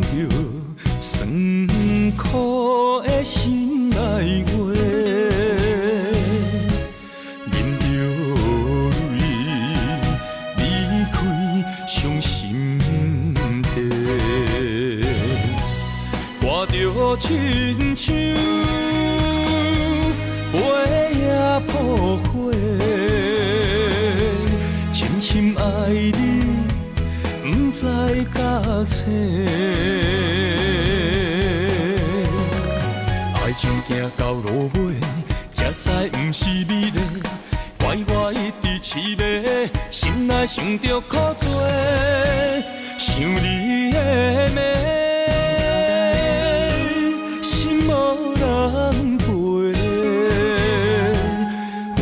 着酸苦的心内话，忍着泪离开伤心地，看着亲像飞也破火，深深爱你。不知甲切，爱情行到落尾，才知不是美丽。怪我一直痴迷，心内想着苦做，想你的美，心无人陪。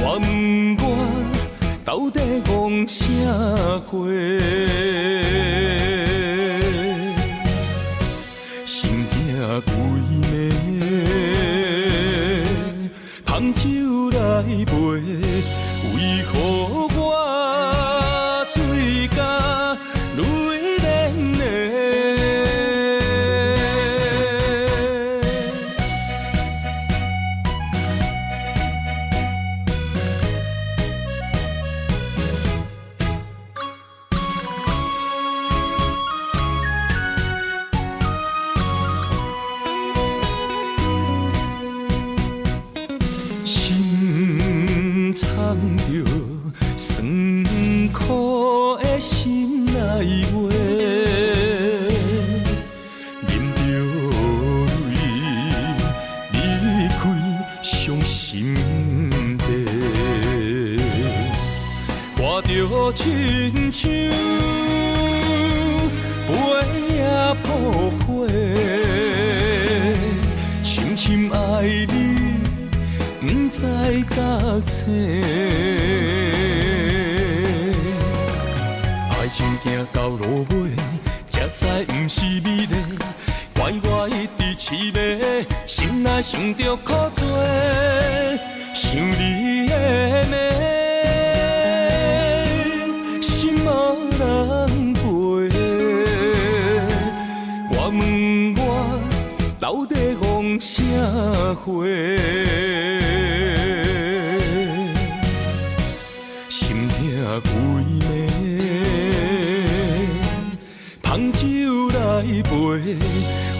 我问我到底戆啥货？归暝，香酒来陪，为何我嘴角泪连连？藏着酸苦的心内话，忍着泪离开伤心地，看着亲像飞也破火，深深爱你。不知甲切，爱情行到落尾，才知不是美丽。怪我一直痴迷，心内想着苦做，想你的美，心无人陪。我问我到底戆啥货？归暝，香酒来陪，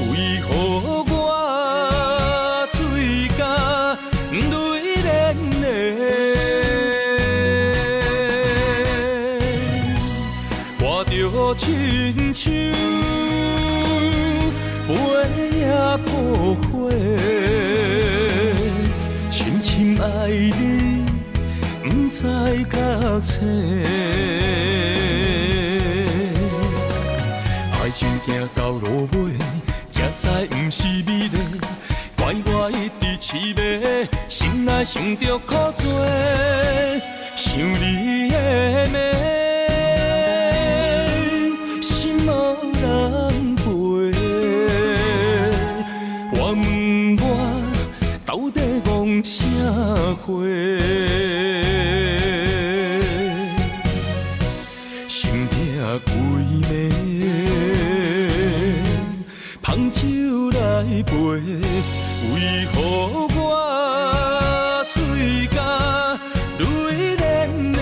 为何我嘴角泪连连？看着亲像飞也破火，深深爱你。不知甲切，爱情行到落尾，才知不是美丽。怪我一直痴迷，心内想着苦做，想你的美，心无人陪。我问我到底戆啥货？归暝，香酒来陪，为何我嘴角泪连连？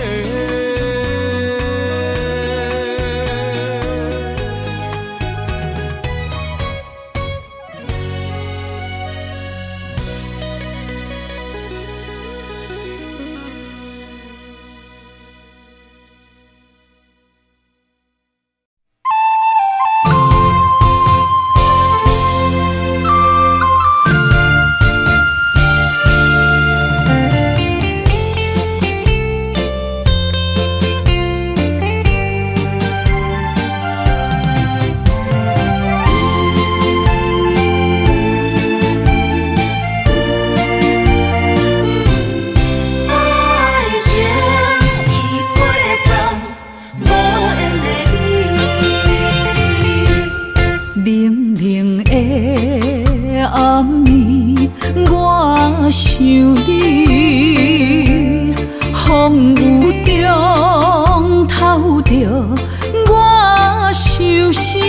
想你，风雨中透着我伤心，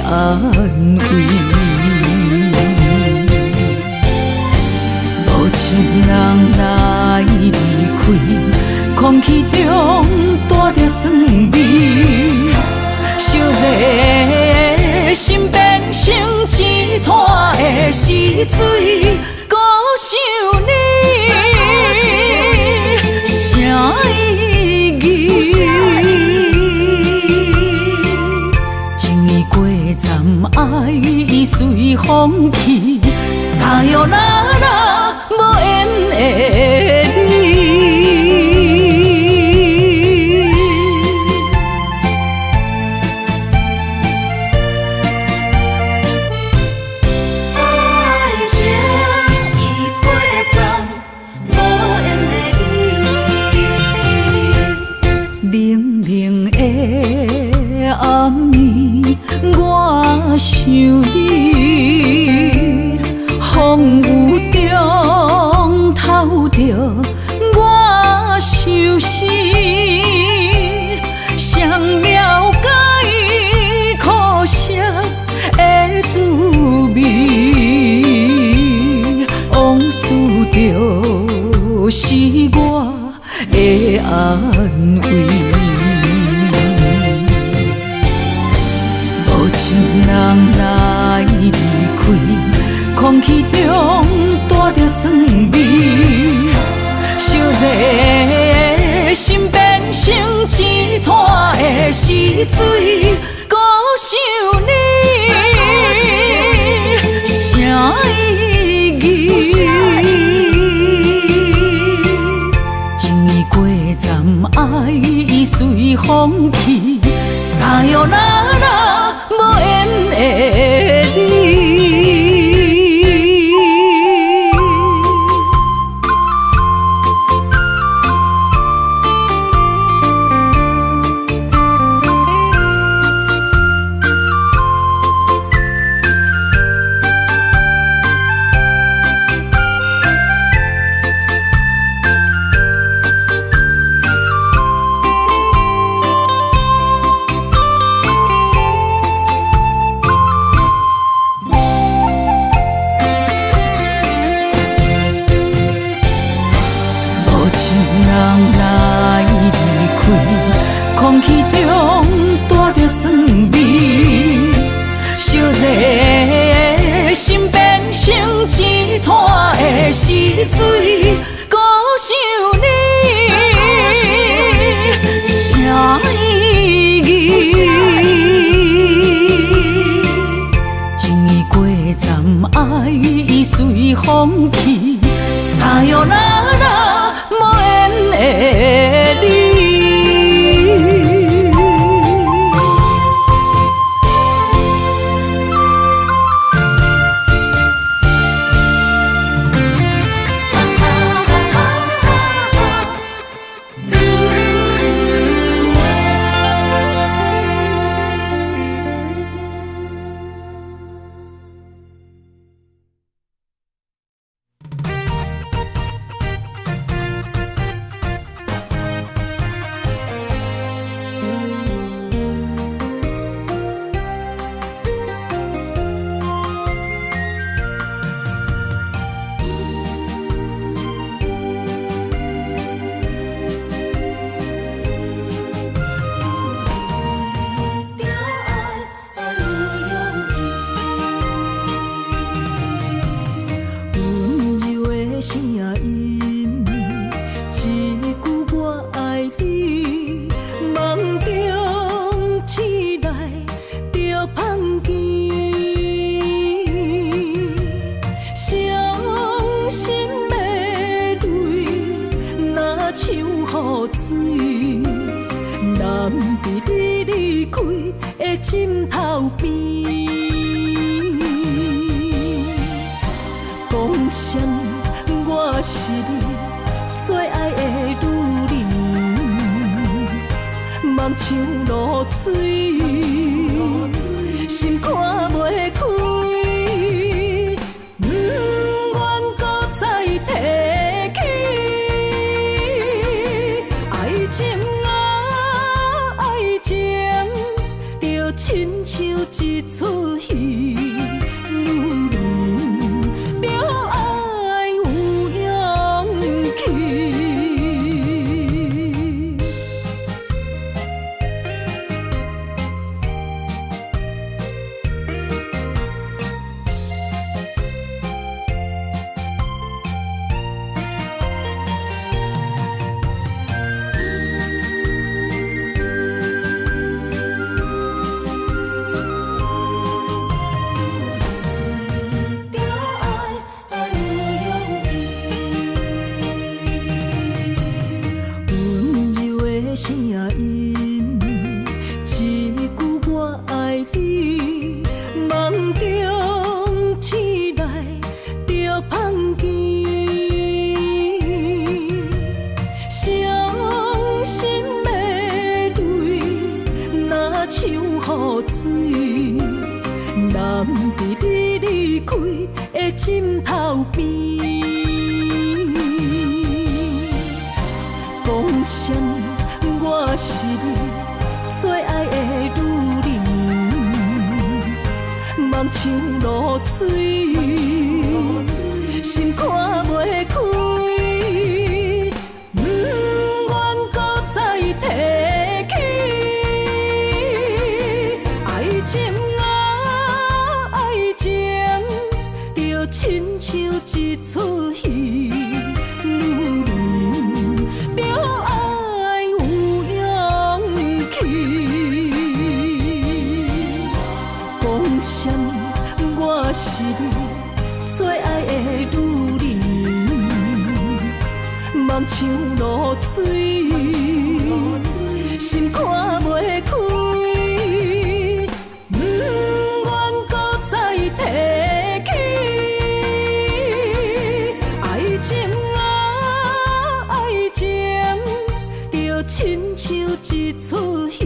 安慰。无情人来离开，空气中带着酸味，烧热心变成一滩的死水。孤想你，啥意义？情意过站，爱已随风去，沙哟啦啦，无缘的你。想你，风雨中透着我相思，谁了解苦涩的滋味？往事就是我的安慰。情人来离开，空气中带着酸味，烧热心变成一滩的死水。孤想你，啥意义？情意过站，爱已随风去，沙哟啦啦，无缘的你。情人来离开，空气中带着酸味，烧热心变成一滩的死水。孤想你，啥意义？情意过站，爱已随风去，沙哟啦啦，无缘的你。枕头边，讲啥物我是你最爱的女人，梦像露水，心看袂开，不愿搁再提起爱情啊，爱情。亲像一出枕头边。讲什么？我是你最爱的女人，梦像露水，心看袂开，不愿搁再提起。爱情啊，爱情，就亲像一出戏。我是你最爱的女人，梦像露水，心看袂开，不愿搁再提起。爱情啊，爱情，就亲像一出戏。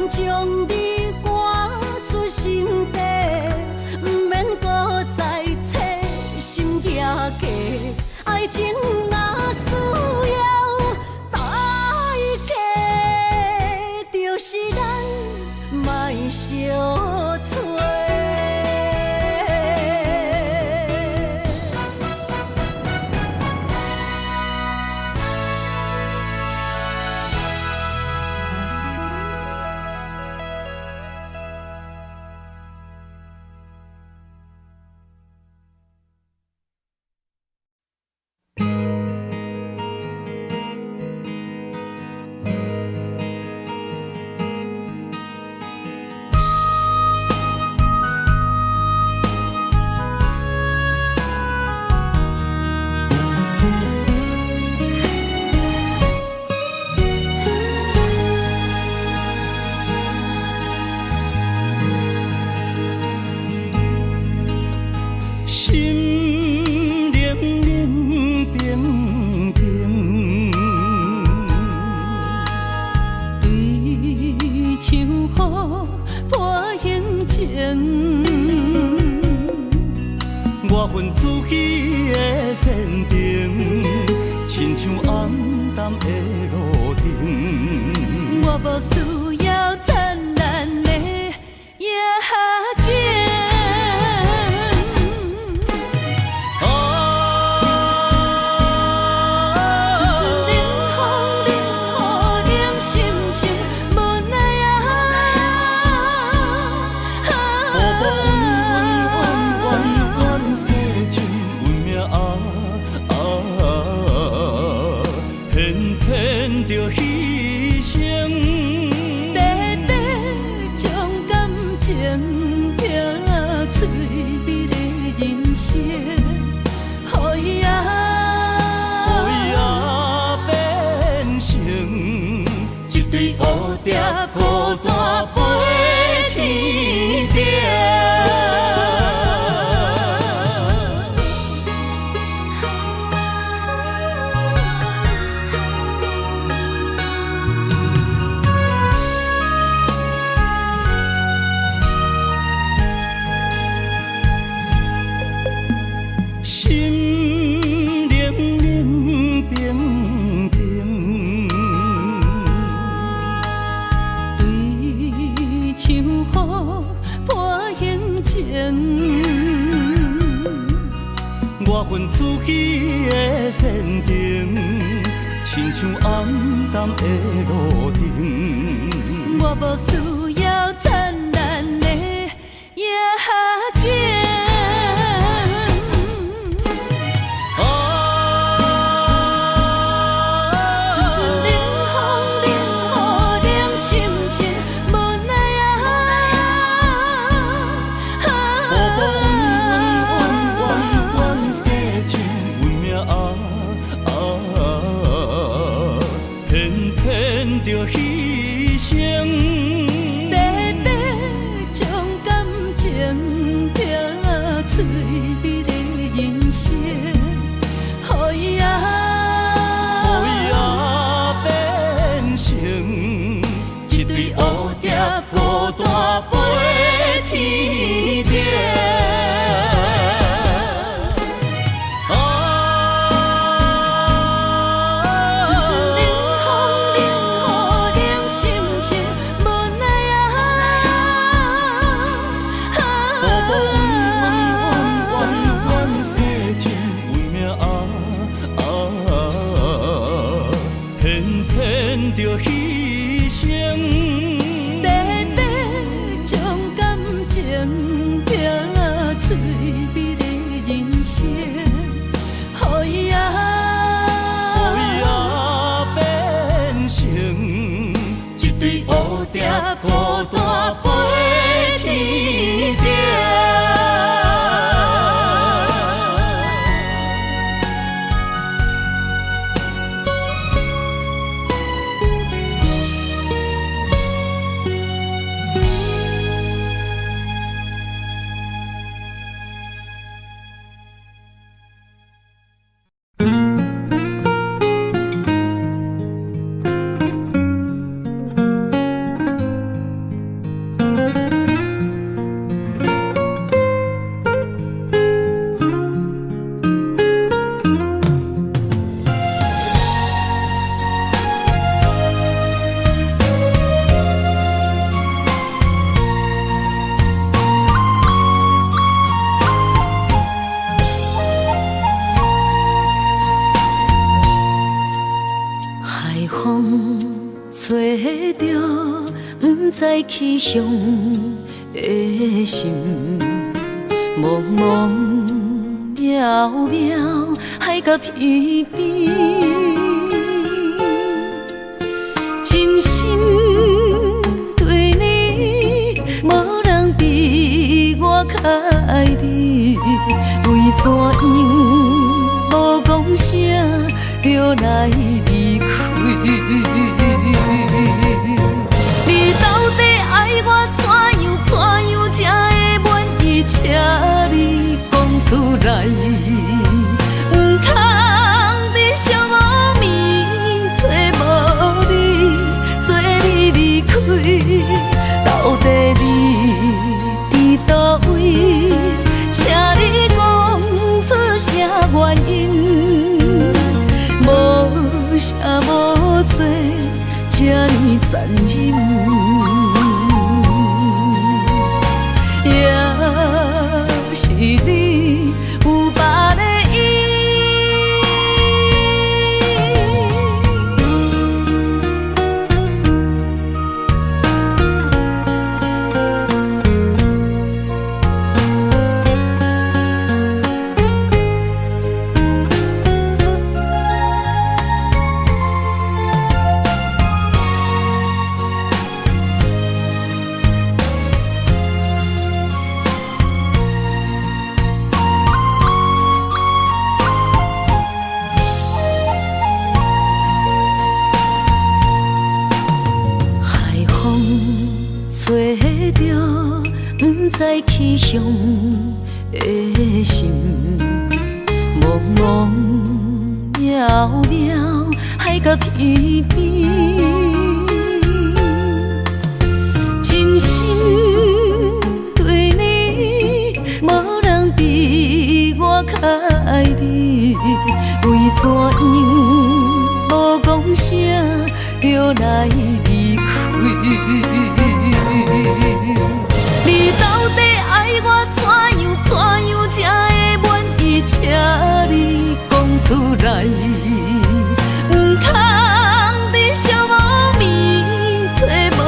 将你赶出心底。情。我份自己的前程，亲像暗淡的路灯。我无需要灿烂的夜景。着牺牲，白白将感情拼翠美的人生，予伊变成一对蝴蝶，孤单飞天顶。心冷冷冰冰，对像雨伴行情。我份自己的前程，亲像暗淡的路灯。我无需要灿烂的夜景。着牺牲，白白将感情拼翠美的人生，予伊变成一对蝴蝶，孤单飞天顶。着牺牲，白白将感情拼翠美的人生，予伊变成一对蝴蝶，孤单飞天顶。知去向的心，茫茫渺渺，海到天边，真心对你，无人比我较爱你，为怎样无讲声就来离开？你到底爱我怎样才会满意？请你讲出来，唔通在寂无眠，找无你，做你离开。到底你知去向的心，茫茫渺渺海角天边，真心对你，无人比我较爱你，为怎样无讲声就来离开？你到底爱我怎样才会满意？请你讲出来，唔通在寂无眠找无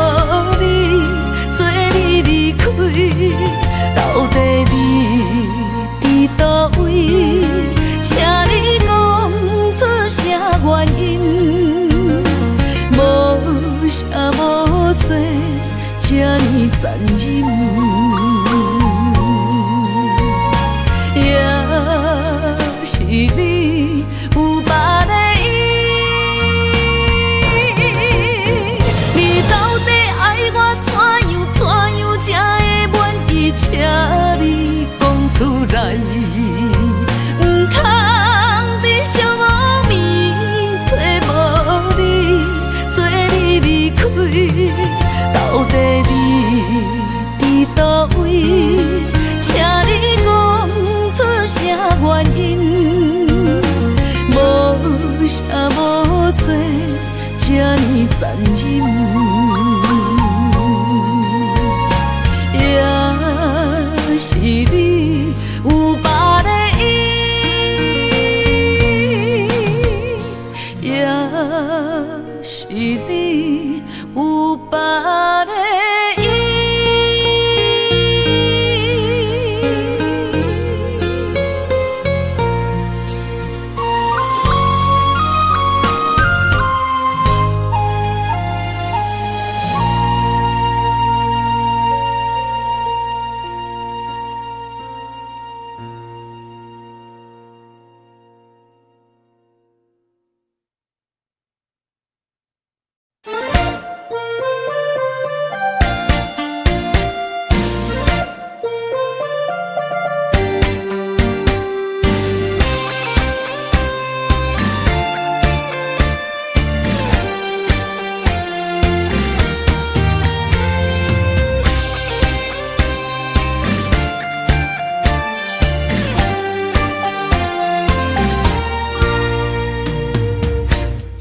你，做你离开。到底你伫倒位？请你讲出啥原因？无啥无说，这呢残忍。是你有别的意，你到底爱我怎样才会满意？请你讲出来，唔通在寂无眠找无你，做你离开。到底你伫倒位？请你讲出啥原因？无啥无说，这呢残忍。也是你有别的意，也是你有别的意。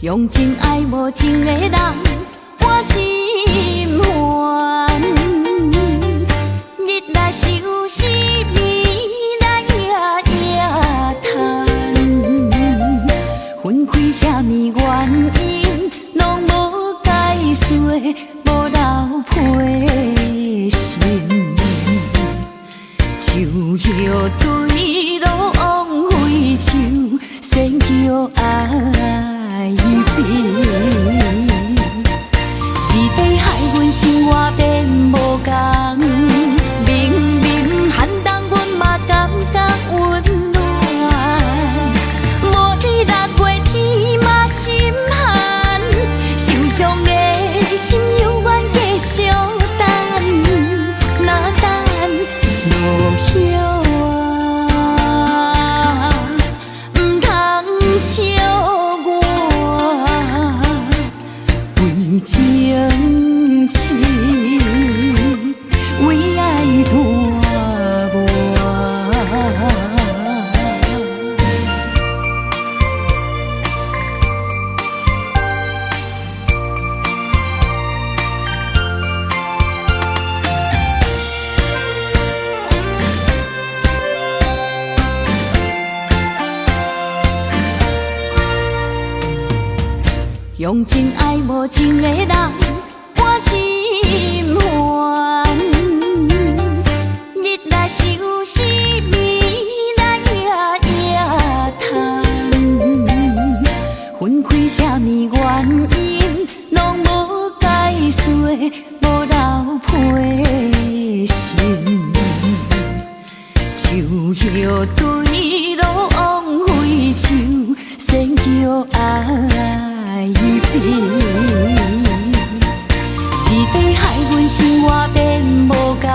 用情爱无情的人，我心烦。日来想思暝来夜叹，分开啥物原因，拢无解说，无留批信。树叶对路枉费树，先叫爱。是地害阮生活变无同，明明寒冬阮嘛感觉温暖，无你6月天嘛心寒，受伤的心犹原继续等，哪等落叶啊，唔通笑。情痴为爱拖磨，用情爱无情的人。我心烦，日来想思暝来夜叹，分开啥物原因，拢无解说，无留批信。树叶对路枉费树，先叫爱变。是地害阮生活变无同，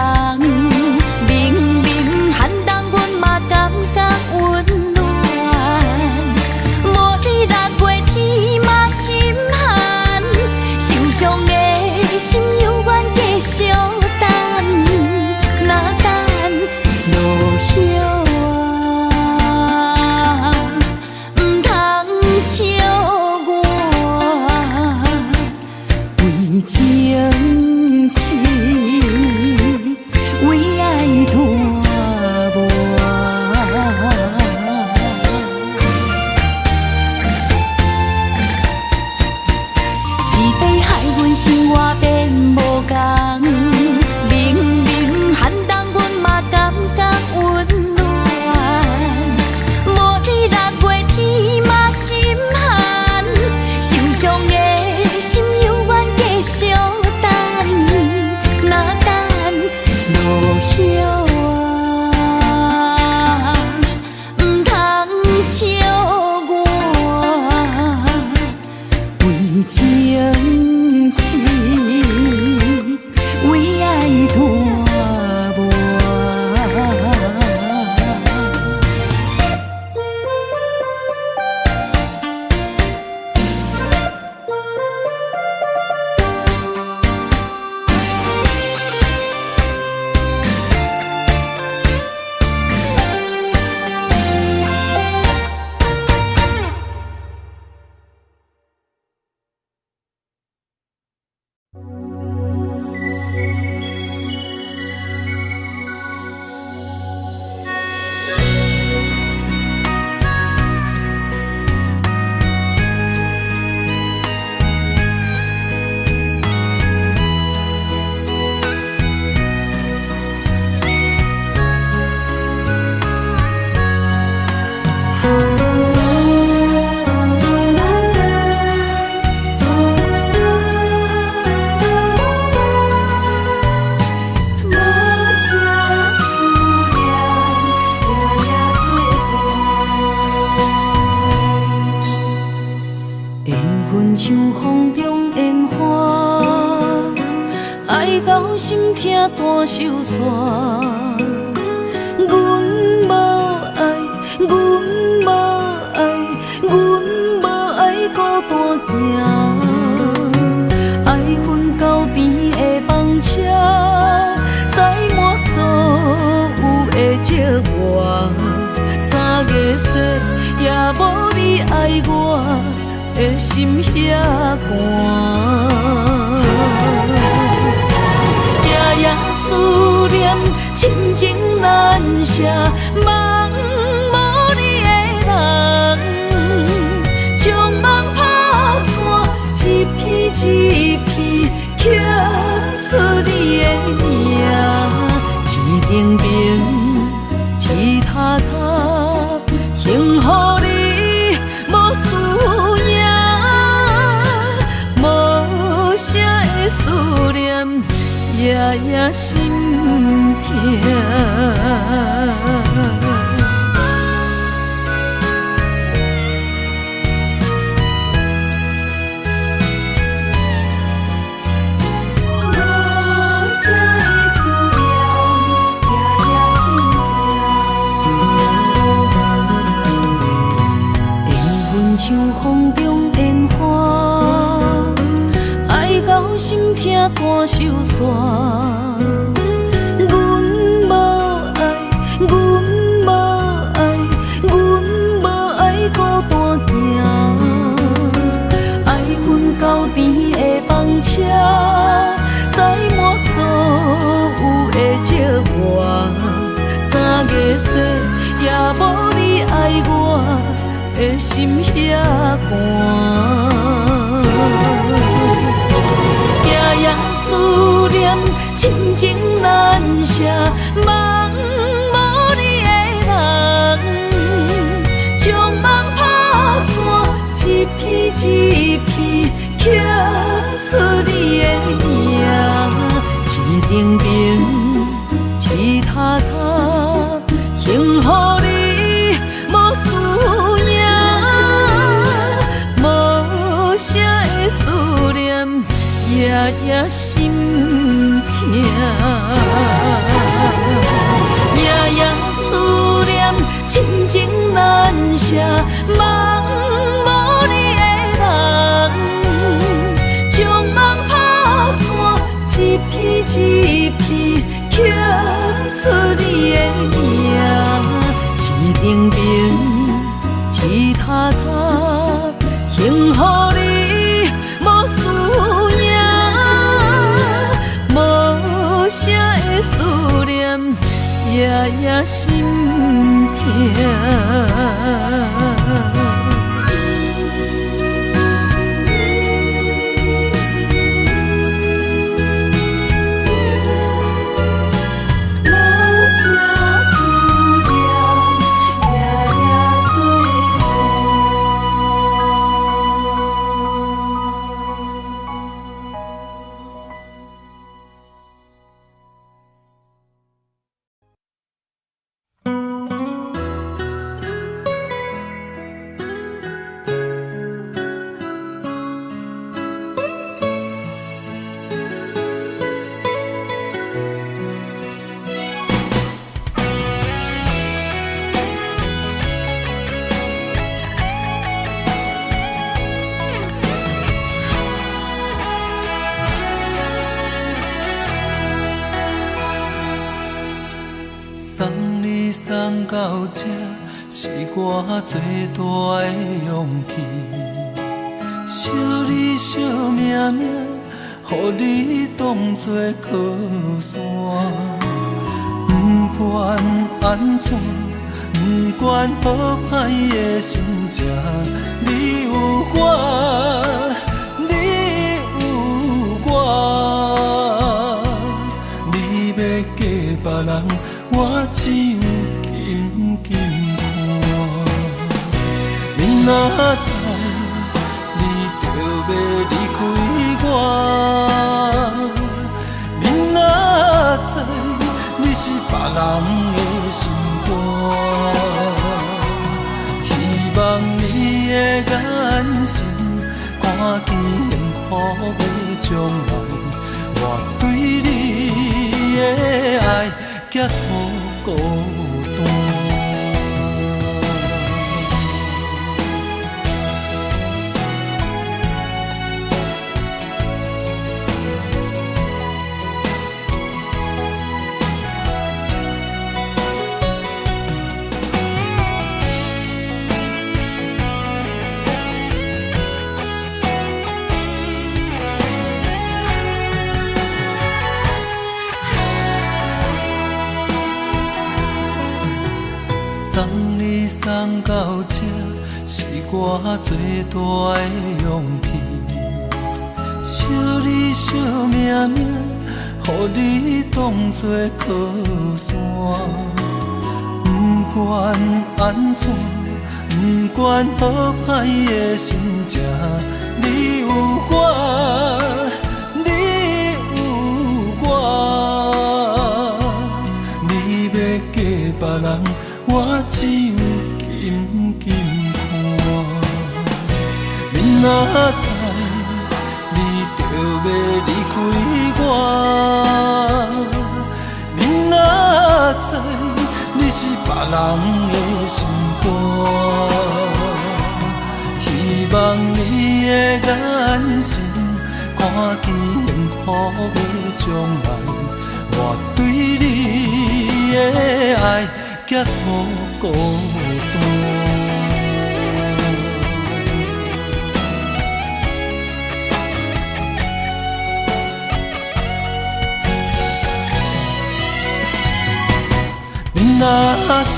怎收煞？阮无爱，阮无爱，阮无爱孤单行，爱恨交织的风车，载满所有的寂寞。3月雪也无你爱我的心遐寒。夜思念，亲情难舍，梦无你的人，将梦打散，一片一片刻出你的名，一定定，一塔塔，幸福你无思念，无声的思念。夜夜心痛，灵魂像风中烟花。到心痛怎收煞？阮无爱，阮无爱，阮无爱孤单行，爱恨交织的风车，载满所有的寂寞。3月雪也无你爱我的心遐寒。夜思念，亲情难舍，梦无你的人，将梦打散，一片一片刻出你的名，一定定，一塔塔，幸福你无思念，无声的思念。夜夜心痛，夜夜思念，亲情难舍，梦无你的人，将梦打散，一片一片刻出你的名，一定定，一塔塔，幸福你无思念。声的思念，夜夜心痛。送到这，是我最大的勇气。惜你惜命命，予你当作靠山。不管安怎，不管好歹的心情，你有我，你有我。你要嫁别人，我只有紧紧看。明仔载你就要离开我，明仔载你是别人的心肝。希望你的眼神看见幸福的将来，我对你的爱结乎孤单。送你送到这，是我最大的勇气。惜你惜命命，予你当作靠山。不管安怎，不管好歹的心情，你有我，你有我。你要嫁别人，我只有紧紧看。明仔载你就要离开我，明仔载你是别人的心肝。希望你的眼神看见幸福的将来，我对你的爱结乎孤单。明仔载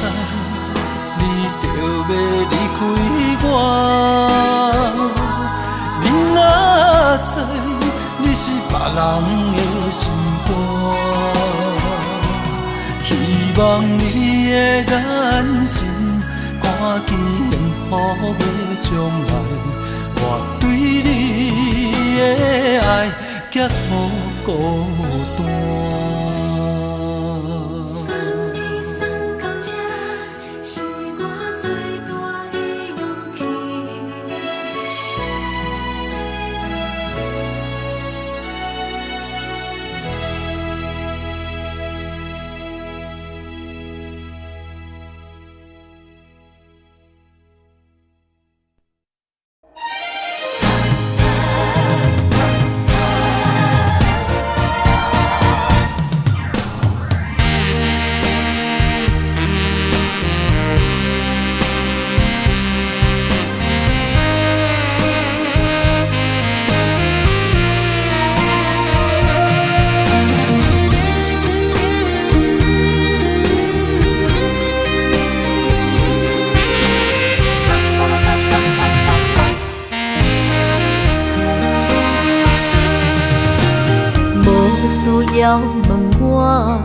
你就要离开我，明仔载你是别人的心肝。希望你的眼神看见幸福的将来，我对你的爱结乎孤单。要问我，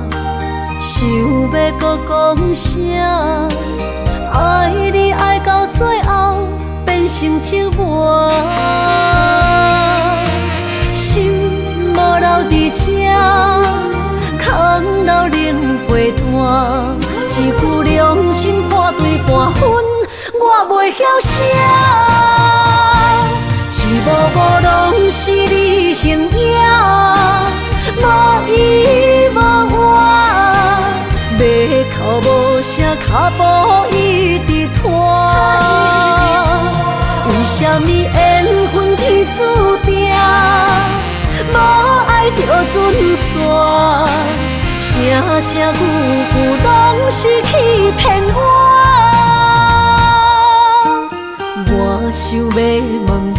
想要搁讲啥？爱你爱到最后变成寂寞，心无留伫这，空留冷陪伴。一句良心半对半分，我袂晓写。一幕幕拢是你形影。无依无我，要哭无声，脚步一直拖。为什么缘分天注定，无爱就准线？声声句句拢是欺骗我。我想要问你，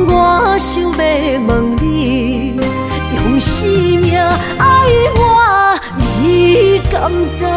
我想要问你。用生命爱我，你敢当？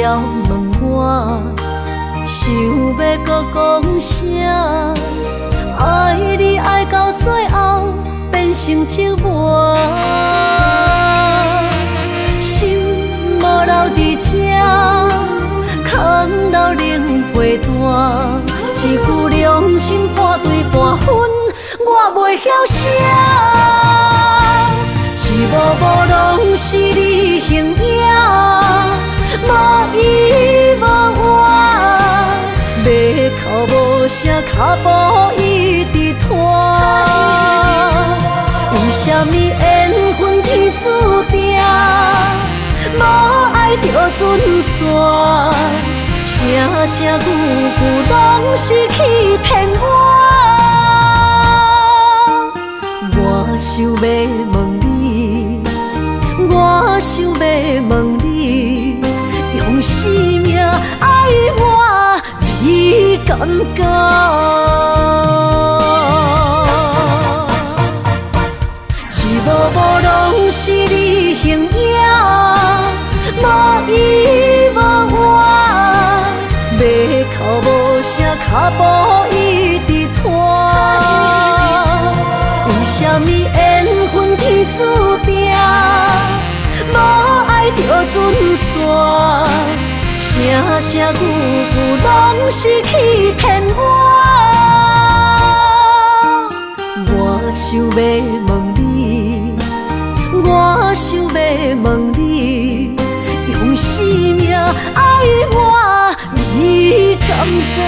要问我，想要搁讲啥？爱你爱到最后变成寂寞。袂断，一句良心半对半分，我袂晓写。一幕幕拢是你形影，无依无我，要哭无声，脚步一直拖。为什么缘分天注定，无爱就准线？声声句句拢是欺骗我。我想要问你，我想要问你，用生命爱我，你敢敢？一幕幕拢是你形影，无依无我，要哭无声，脚步一直拖。为什么缘分天注定，无爱就准线？声声句句拢是欺骗我。我想要问你，我想要问你，用生命爱我，你敢敢？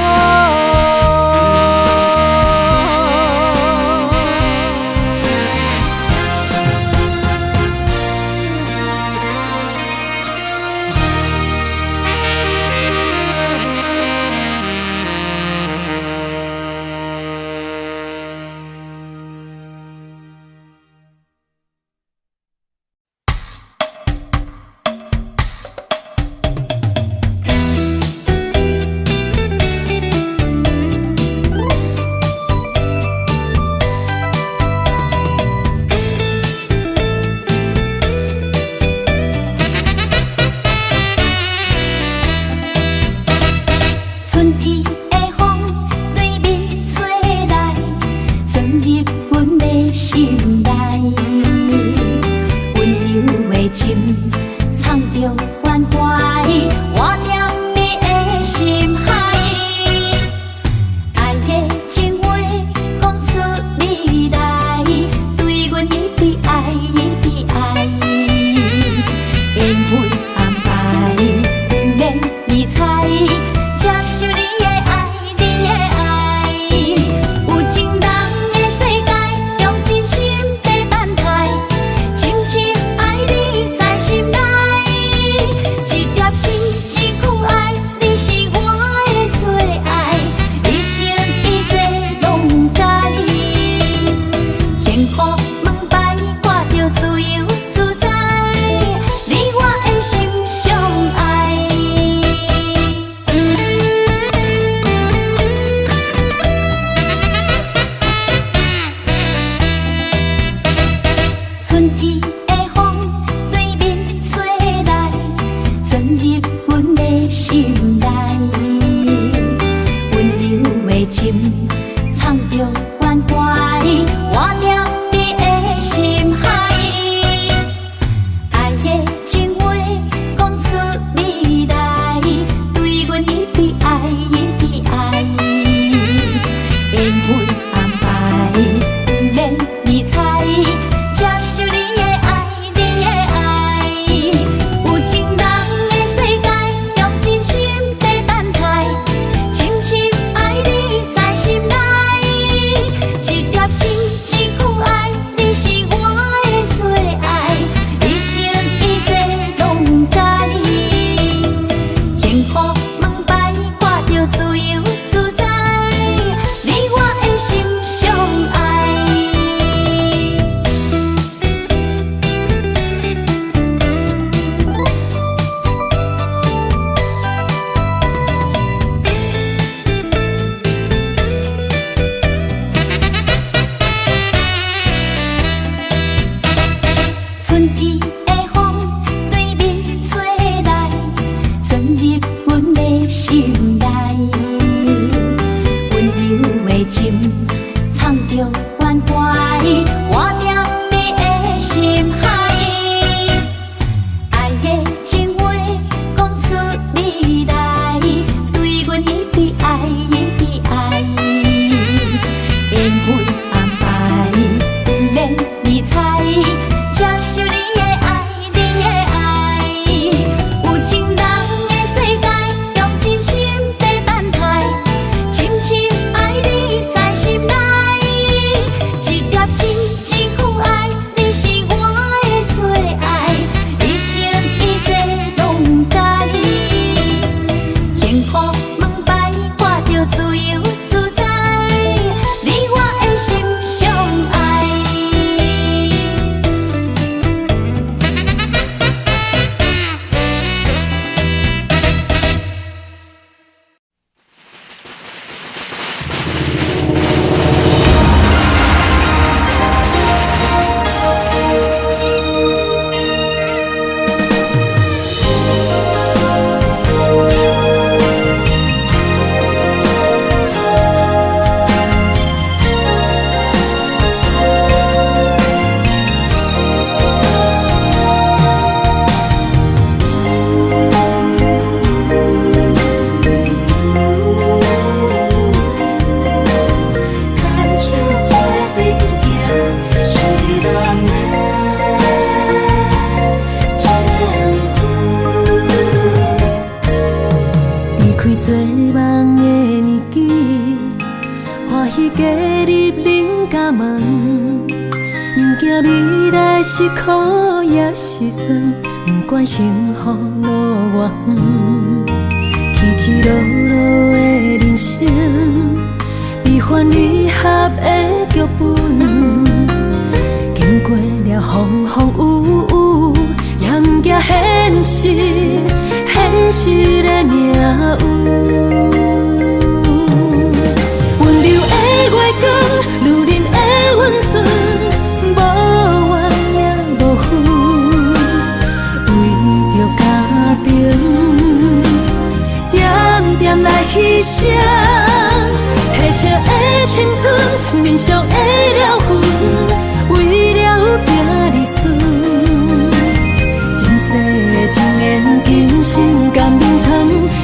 有情人的世界，用真心。加入人家梦，不惊未来是苦也是酸，不管幸福路偌远，起起落落的人生，悲欢离合的剧本，经过了风风雨雨，也不惊现实，现实的命运。温柔的月光，女人的温顺，无怨也无恨，为着家庭，点点来牺牲。褪色的青春，面上的了痕，为了行儿孙。前世情缘，今生甘眠藏，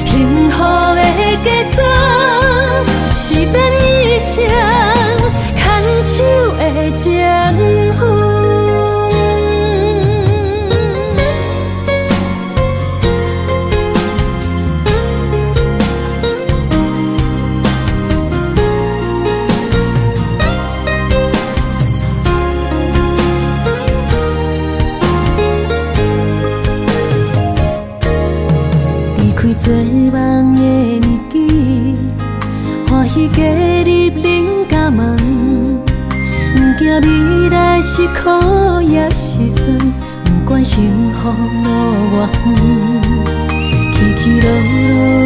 幸福的家庄，是变一生牵手的情分。做梦的年纪，欢喜加入人家梦，不惊未来是苦也是酸，不管幸福路偌远，起起落落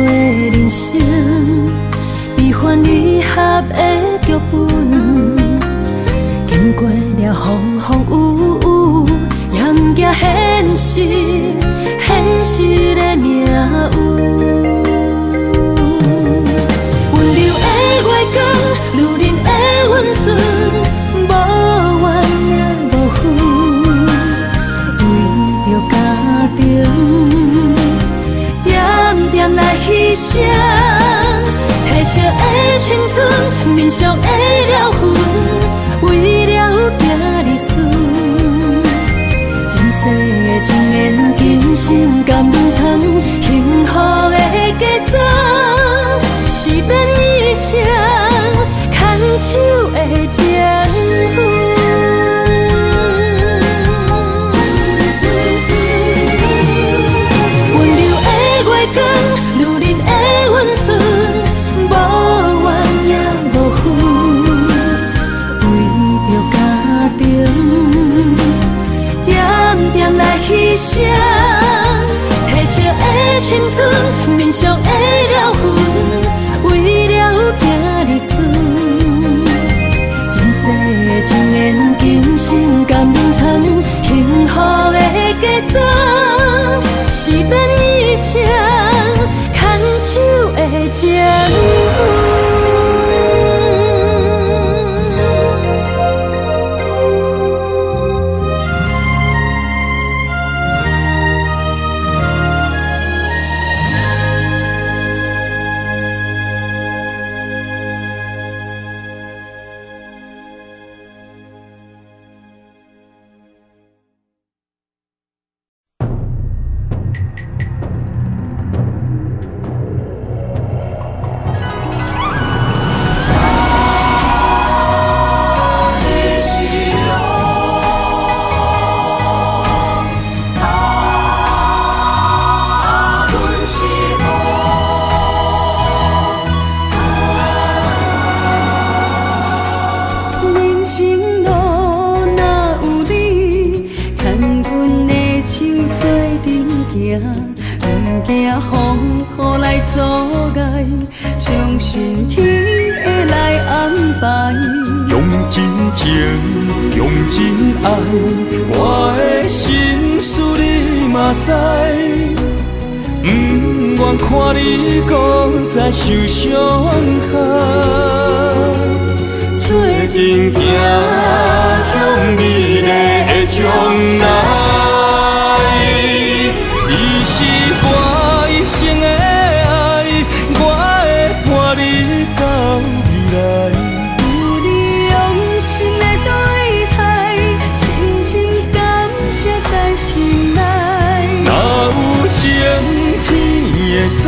的人生，悲欢离合的剧本，经过了风风雨雨，也不惊现实，现实的命运。温柔的月光，女人的温顺，无怨也无恨，为着家庭，点点来牺牲。褪色的青春，面上的了痕，为了行儿孙。前世的情缘，今生甘眠藏，幸福的家庄，是变一生牵手的情分。温柔的月光，女人的温顺，无怨也无恨，为着家庭，点点来牺牲。褪色的青春，面上的了痕，为了行儿孙。前世的情缘，今生甘眠藏，幸福的家庄，是变一生牵手的情分。不惊风雨来阻碍，相信天会来安排。用真情，用真爱，我的心事你嘛知。不愿看你搁再受伤害，做阵行向美丽的将来。伊是我一生的爱，我会伴你到未来。有你用心的对待，深深感谢在心内。若有情天会知，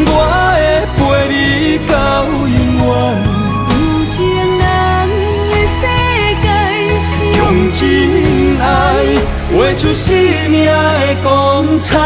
我会陪你到永远。有情出生命的光彩。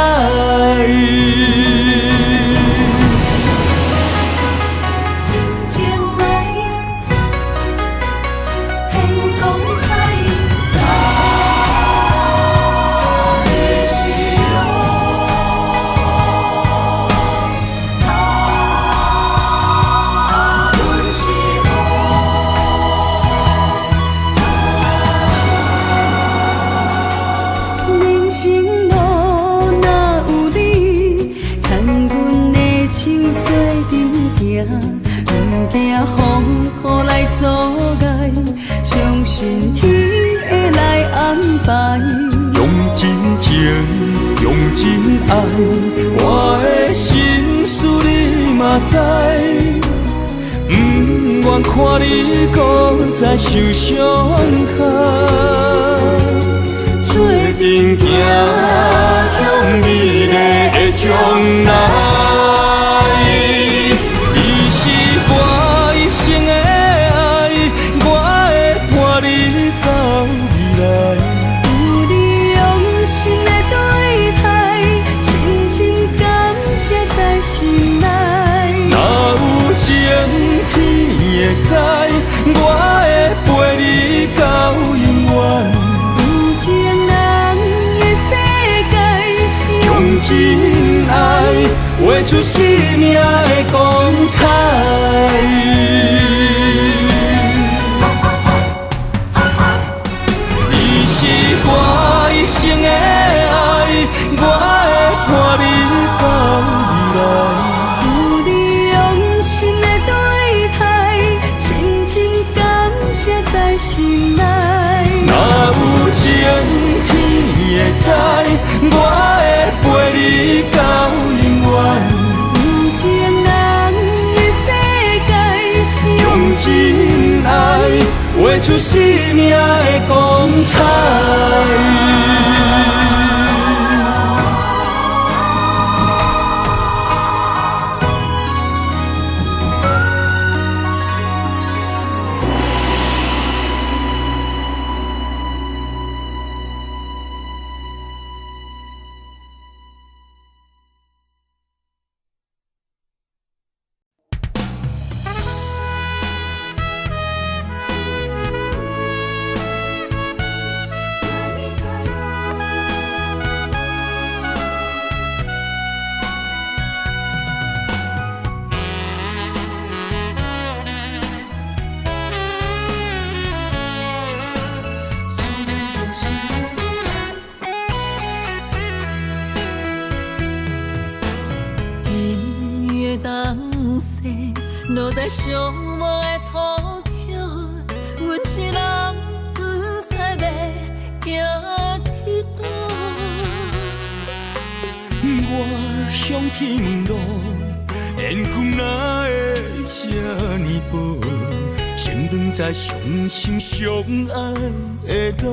相信天会来安排，用真情，用真爱，我的心事你嘛知，不愿看你搁再受伤害。做阵行向美丽的将来，伊是我一生的。到未来，有你用心的对待，深深感谢在心内。若有情天会知，我会陪你到永远。有情人的世界，用真爱画出生命的光彩。是我一生的爱，我会伴你到未来。有你用心的对待，深深感谢在心内。若有情天会知，我会陪你到永远。有情人的世界，用真爱画出生命的光彩。落在寂寞的土丘，阮一人不知要行去倒。我向天问路，缘分哪会这呢薄？前方在相心相爱的路，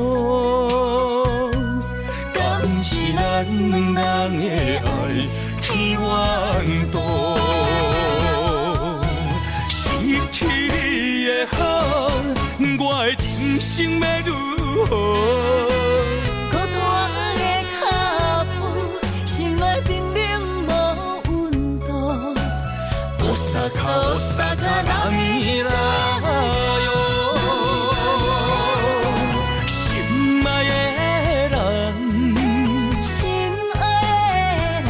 敢是咱两人的爱天缘道？失去你的好，我的人生要如何？孤单的脚步，心内冰冷无温度。Osaka，让你来哟，心爱的人，心爱的人，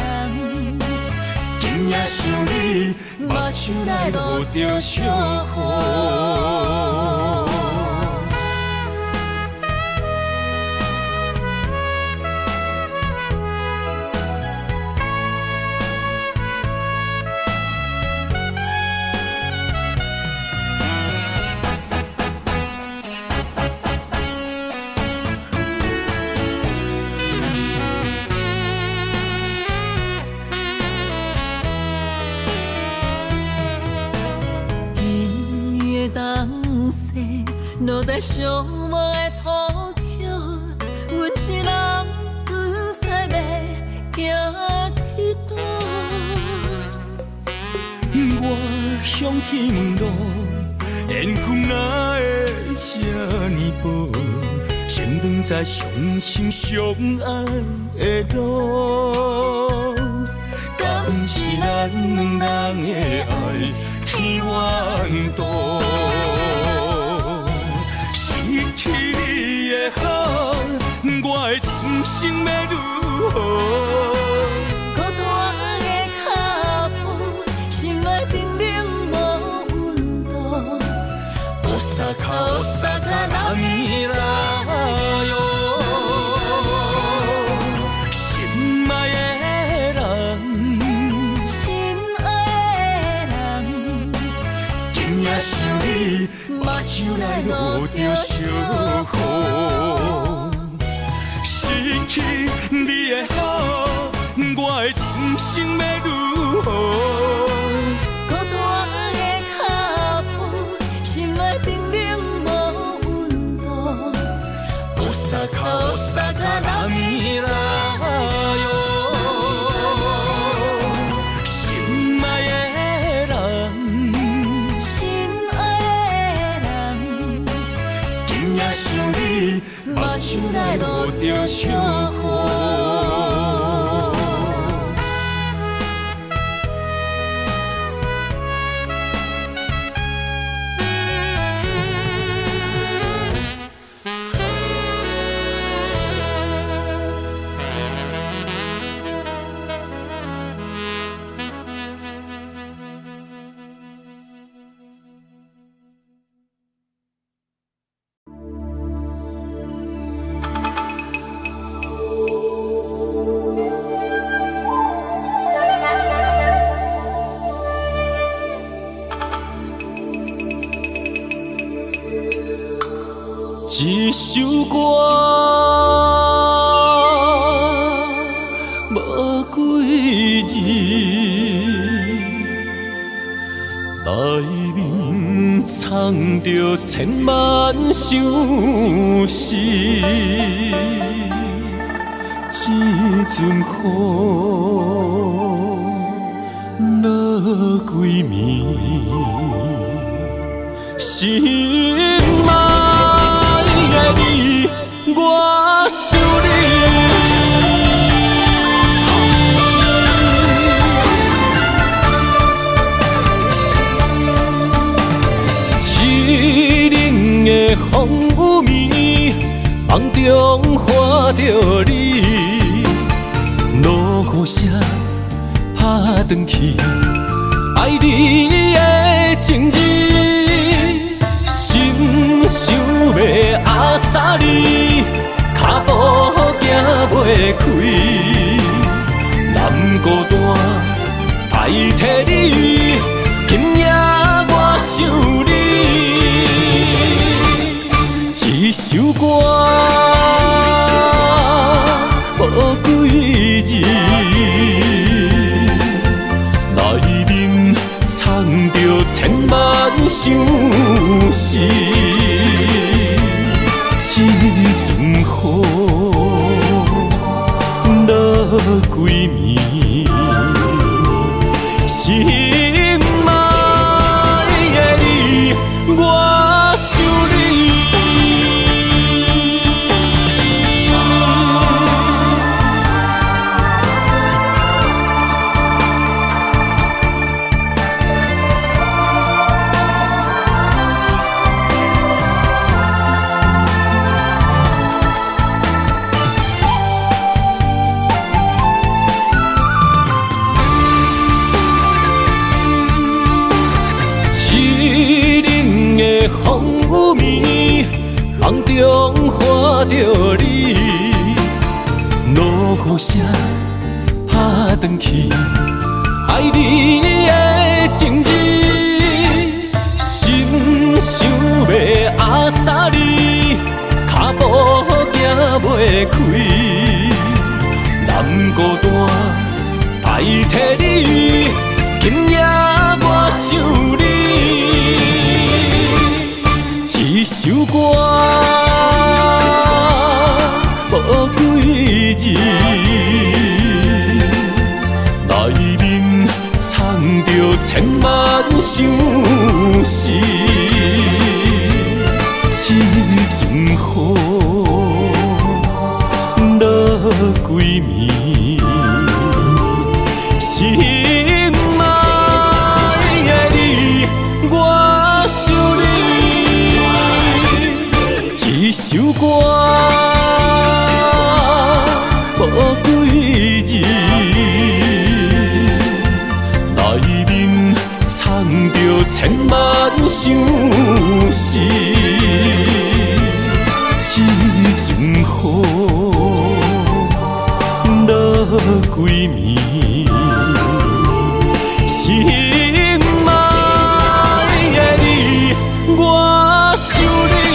今夜想你，目睭内落着小雨。落在寂寞的土丘，阮一人不知要行去倒。我向天问路，缘分哪会这呢薄？前两在相亲相爱的路，敢是咱两人的爱天缘渡？失去你的好，我的人生要如何？孤单的脚步，心内冰冷无温度。萨卡拉米拉哟，心爱的人，心爱的人，今夜想你，目睭来落着烧雨。失去你的好，我的人生要如何？孤单的脚步，心内冰冷无温度。萨卡拉米拉哟，心爱的人，心爱的人，今夜想你，目睭来落着烧雨。一首歌无几字，内面藏着千万相思。一阵雨落几暝，心爱的你，我想你。凄冷的风雨暝，梦中看着你，落雨声打转去，爱你的情字。想要阿萨你，脚步行袂开，难孤单代替你，今夜我想你。一首歌无几字，内面藏着千万相思。一阵雨落几暝，心爱的你，我想你。风雨暝，梦中看着你，落雨声打转去，爱你的情字。心想要阿萨你，脚步行袂开，难孤单代替你，今夜我想你。一首歌无几字，内面藏着千万相思。一阵雨几暝，心爱的你，我想你。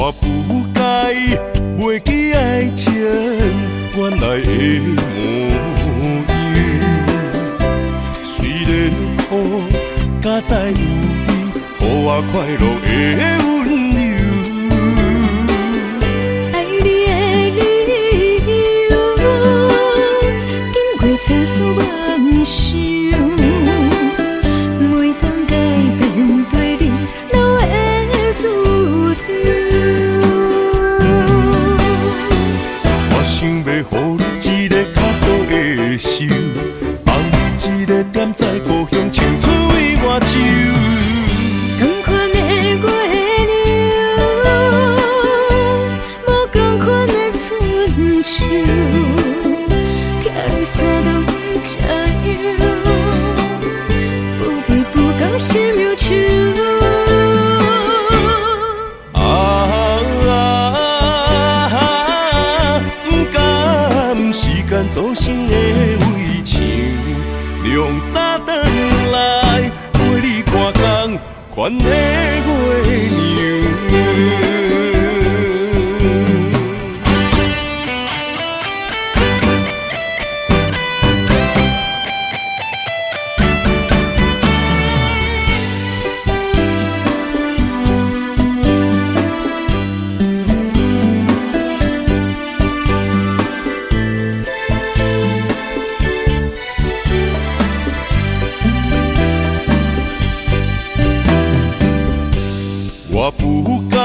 我不该袂记爱情原来的模样。虽然苦，才知有你，予我快乐的温柔。爱你的理由，经过千丝万绪，每当改变对你留的注定。我想要予你一个较好的手，放你一个点在故乡，青出于我手。同款的月亮，无同款的春秋，寄你三冬这样，不离不讲心忧愁。时间造成的围墙，量早转来陪你看工，款的月娘。我不该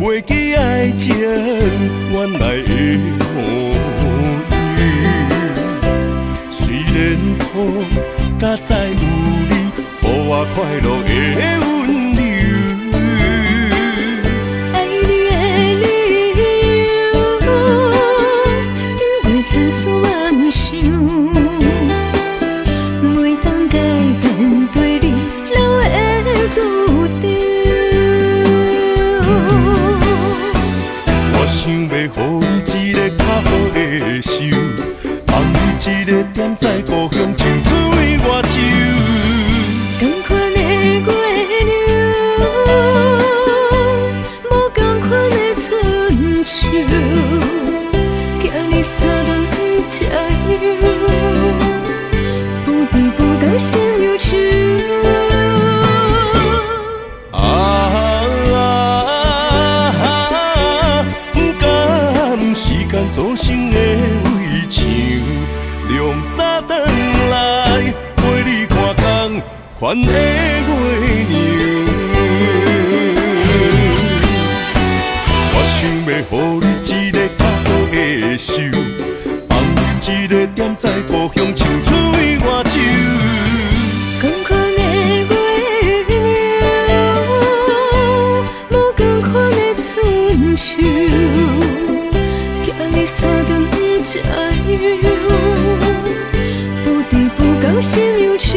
袂记爱情原来的模样。虽然苦，才知有你，予我快乐的温柔。爱你的理由，经过千丝万绪，每当改变对你留的注定。我想要予你一个较好的手，放你一个点在故乡，青出于我手。同款的月亮，无同款的春秋，寄你三冬这样，不离不讲心忧愁。时间造成的围墙，量早转来陪你看工，款的月娘。我想要予你一个较好的手，放你一个点在故乡，青出于我手。同款的月亮，无同款的春秋，寄你三冬这样，不离不讲心忧愁。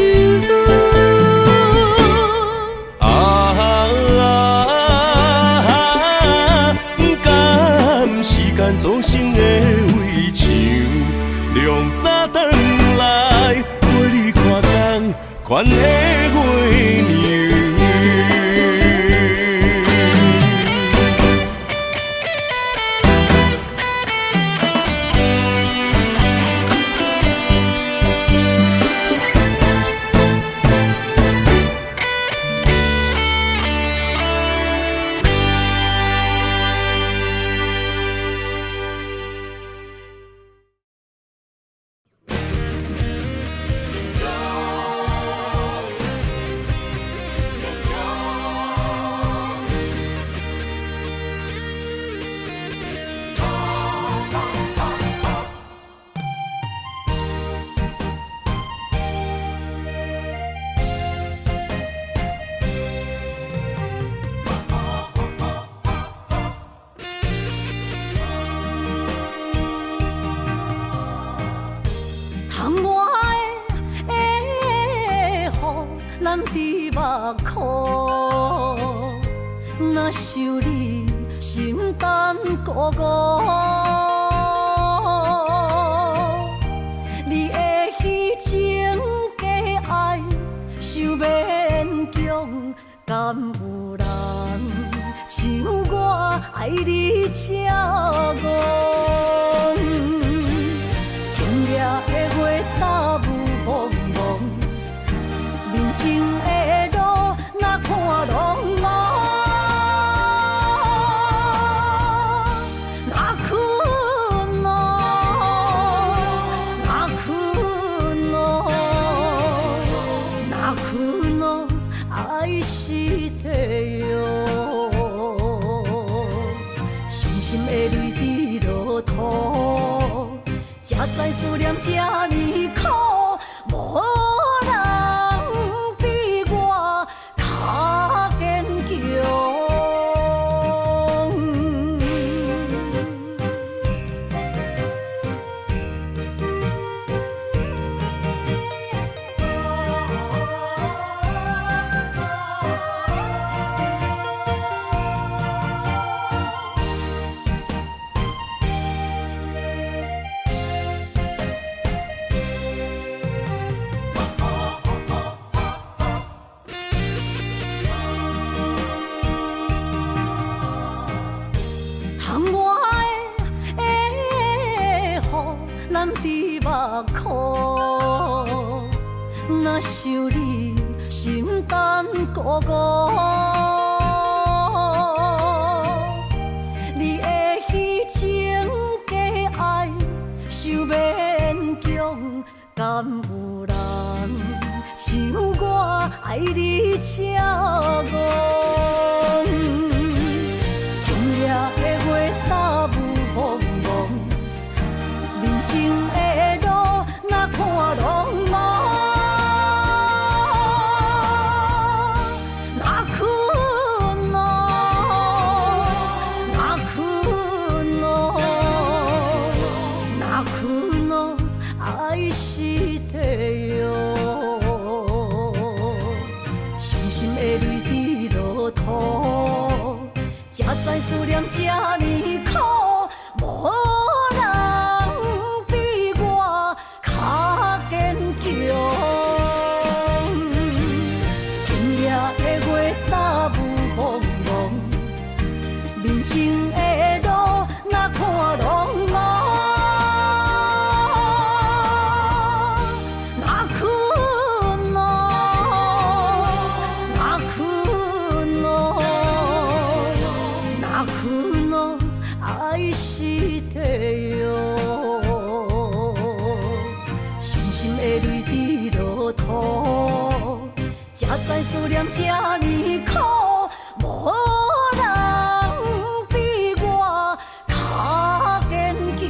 时间造成的围墙，量早转来陪你看工，款的月娘。咱伫目眶，若想你心胆孤孤，你的虚情假爱想勉强，敢有人像我爱你才戆。今夜的月大雾蒙蒙，面前的路哪看拢无。爱是地哟，伤心的泪滴落土，才知思念这呢苦，无人比我较坚强。难滴目眶，若想你心胆孤孤。你的虚情假爱，受勉强，敢有人像我爱你才戆？今夜的月大雾蒙蒙。面前的路哪看拢无，哪困咯，哪困咯，哪困咯，爱是地哟，伤心的泪滴落土，才知思念这呢苦，无。今夜的月大雾蒙蒙，面前的路哪看拢无，哪困咯，哪困咯，哪困咯，爱是地哟。的泪滴落土，才知思念这呢苦，无人比我较坚强。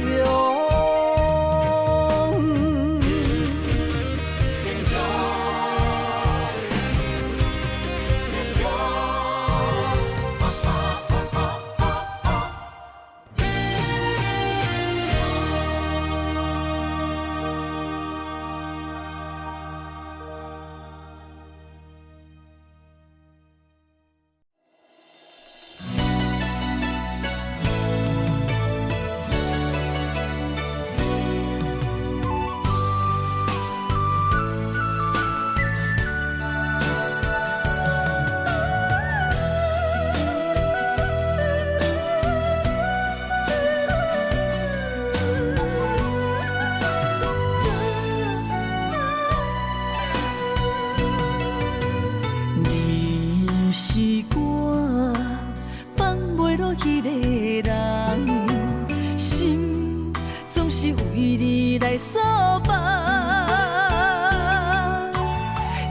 来诉别，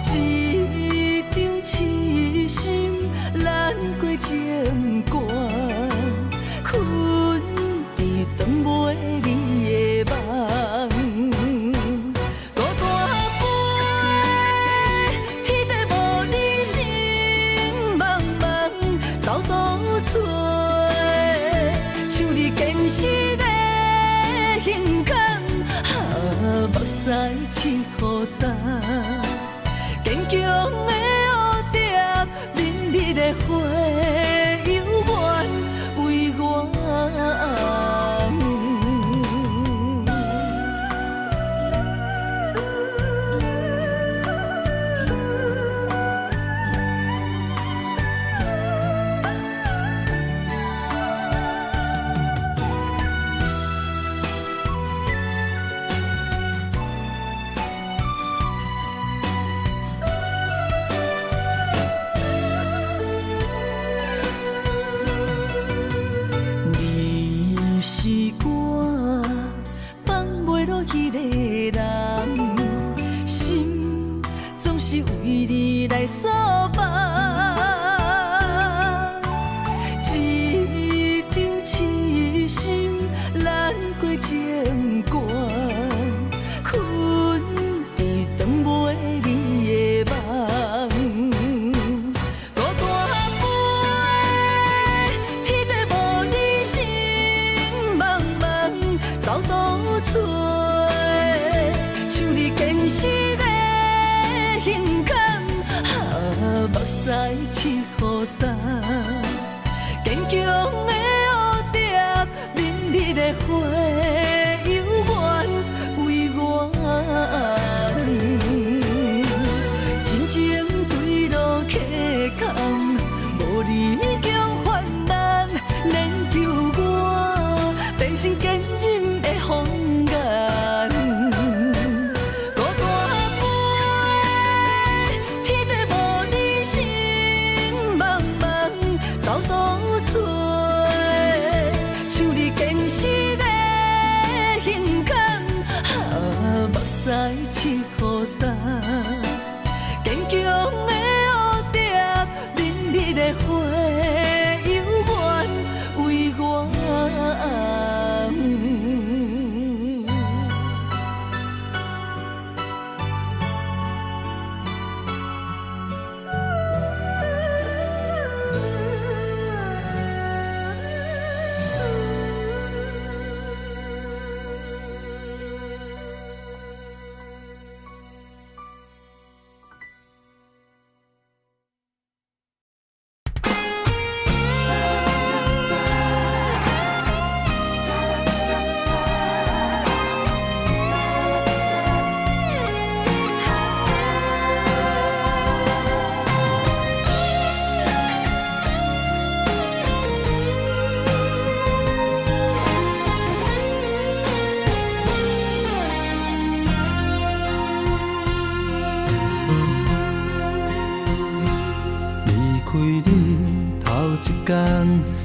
一场痴心难过情关，困伫长袂离的梦。孤单飞，天地无你心茫茫，走倒找，像你坚实的胸坎。花犹原为我，真情对路客空，无你强患难免救我，变成坚忍的风眼。孤单飞，天地无你心茫茫，走倒找，像你坚实的胸坎，目屎拭孤单，坚强的乌蝶，明日的花犹原为我。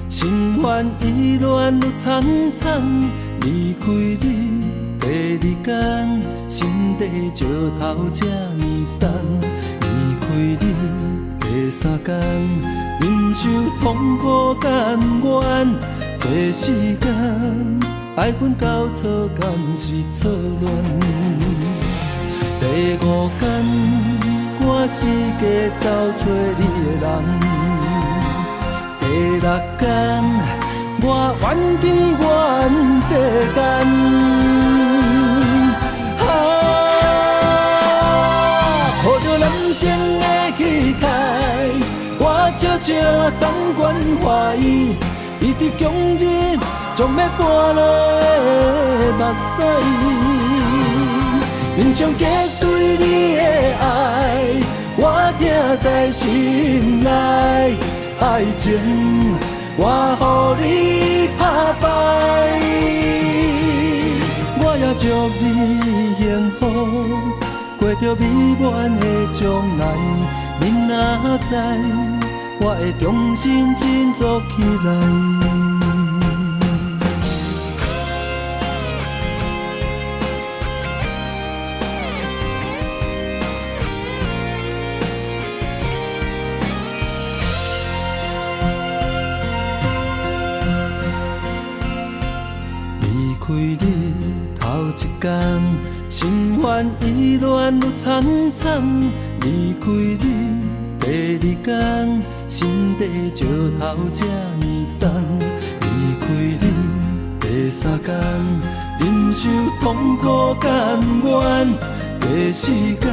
心烦意乱愈苍苍，离开你第二天，心地石头这呢重。离开你第三天，忍受痛苦甘愿。第四天，爱恨交错，敢是错乱？第五天，我是假走找你的人。第六天，我怨天怨世间，抱着男生的气概，我悄悄送关怀，伊伫强忍，将要搬落的目屎，面上结对你的爱，我听在心内。爱情，我予你打败，我也祝你幸福，过着美满的将来。恁若知，我会重新振作起来。开你头一天，心烦意乱愈苍苍。离开你第二天，心地石头这呢重。离开你第三天，忍受痛苦甘愿。第四天，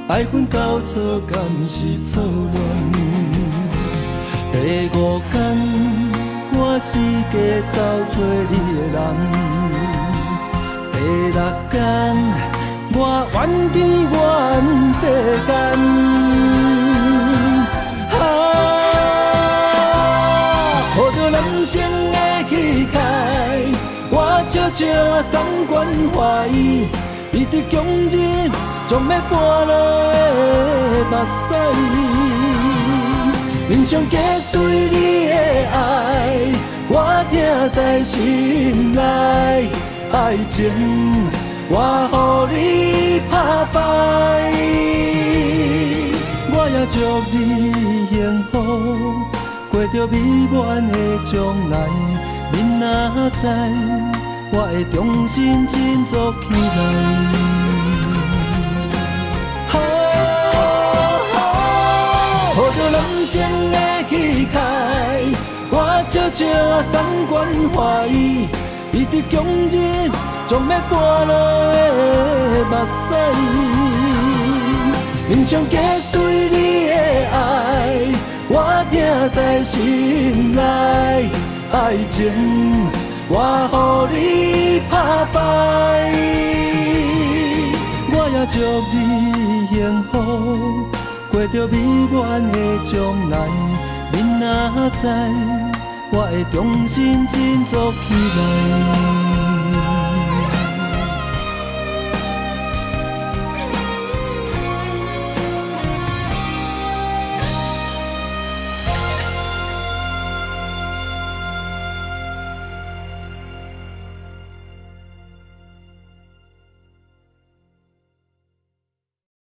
爱恨交错，敢是错乱？第五天。我是假走找你的人，第六天，我怨天怨世间，抱着男生的气概，我悄悄送关怀，伊伫强忍，将要搬落的目屎，面上结对你的爱。我听在心内，爱情我予你打败，我也祝你幸福，过着美满的将来。恁若知，我会重新振作起来。抱着男生的气概，我悄悄送关怀，伊伫强忍，将要搬落的目屎，面上结对你的爱，我听在心内，爱情我予你拍败。我也祝你幸福，过着美满的将来。恁若知，我会重新振作起来。